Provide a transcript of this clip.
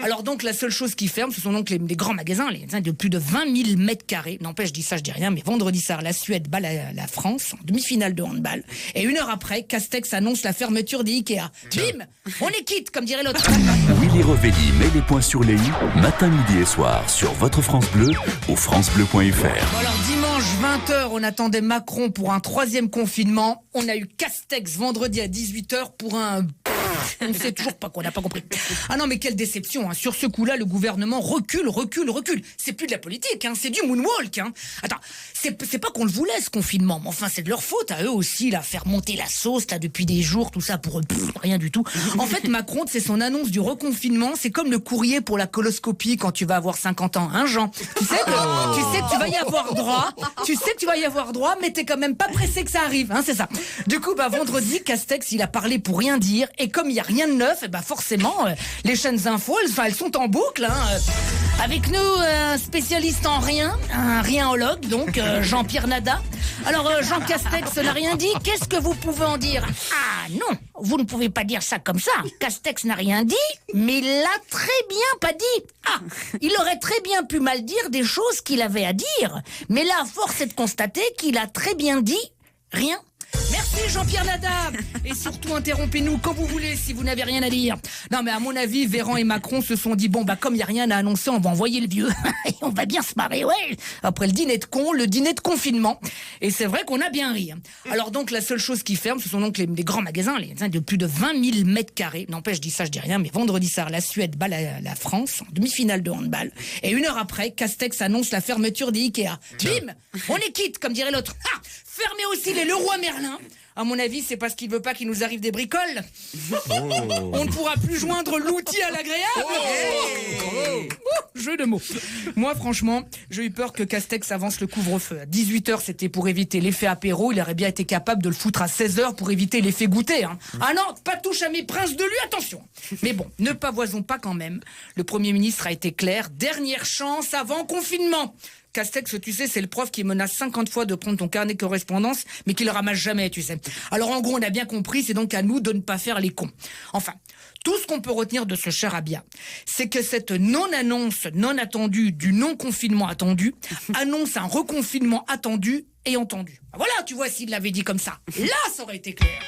Alors donc la seule chose qui ferme, ce sont donc les grands magasins, de plus de 20 000 mètres carrés. N'empêche, je dis ça, je dis rien, mais vendredi soir, la Suède bat la France en demi-finale de handball. Et une heure après, Castex annonce la fermeture des Ikea. Bim, on est quitte, comme dirait l'autre. Willy Revelli met les points sur les i, matin, midi et soir, sur votre France Bleu ou francebleu.fr. Bon alors dimanche 20h, on attendait Macron pour un 3e confinement. On a eu Castex vendredi à 18h pour un... On ne sait toujours pas quoi, on n'a pas compris. Ah non mais quelle déception, hein. Sur ce coup-là, le gouvernement recule. C'est plus de la politique, hein. C'est du moonwalk, hein. Attends, c'est pas qu'on le voulait ce confinement, mais enfin c'est de leur faute à eux aussi, là, faire monter la sauce là depuis des jours, tout ça pour rien du tout. En fait Macron, c'est son annonce du reconfinement, c'est comme le courrier pour la coloscopie quand tu vas avoir 50 ans, hein Jean. Tu sais que tu vas y avoir droit, mais t'es quand même pas pressé que ça arrive, hein, c'est ça. Du coup, vendredi, Castex, il a parlé pour rien dire, et comme il y a rien de neuf, forcément, les chaînes infos, elles sont en boucle, hein. Avec nous, un spécialiste en rien, un rienologue, donc Jean-Pierre Nada. Alors, Jean Castex n'a rien dit, qu'est-ce que vous pouvez en dire? Ah non, vous ne pouvez pas dire ça comme ça. Castex n'a rien dit, mais il l'a très bien pas dit. Ah, il aurait très bien pu mal dire des choses qu'il avait à dire, mais là, force est de constater qu'il a très bien dit rien. Merci Jean-Pierre Nada. Et surtout interrompez-nous quand vous voulez si vous n'avez rien à dire. Non mais à mon avis, Véran et Macron se sont dit comme il n'y a rien à annoncer, on va envoyer le vieux. Et on va bien se marrer, ouais. Après le dîner de con, le dîner de confinement. Et c'est vrai qu'on a bien ri. Alors donc la seule chose qui ferme, ce sont donc les grands magasins, de plus de 20 000 mètres carrés. N'empêche, je dis ça, je dis rien, mais vendredi soir, la Suède bat la France en demi-finale de handball. Et une heure après, Castex annonce la fermeture des Ikea. Bim, on est quitte, comme dirait l'autre. Ah, fermez aussi les Leroy Merlin. À mon avis, c'est parce qu'il veut pas qu'il nous arrive des bricoles. On ne pourra plus joindre l'outil à l'agréable. Jeu de mots. Moi, franchement, j'ai eu peur que Castex avance le couvre-feu. À 18h, c'était pour éviter l'effet apéro. Il aurait bien été capable de le foutre à 16h pour éviter l'effet goûter, hein. Ah non, pas touche à mes princes de lui, attention. Mais bon, ne pavoisons pas quand même. Le Premier ministre a été clair. Dernière chance avant confinement. Castex, tu sais, c'est le prof qui menace 50 fois de prendre ton carnet de correspondance, mais qui le ramasse jamais, tu sais. Alors en gros, on a bien compris, c'est donc à nous de ne pas faire les cons. Enfin, tout ce qu'on peut retenir de ce charabia, c'est que cette non-annonce non attendue du non-confinement attendu annonce un reconfinement attendu et entendu. Voilà, tu vois, s'il l'avait dit comme ça, là, ça aurait été clair.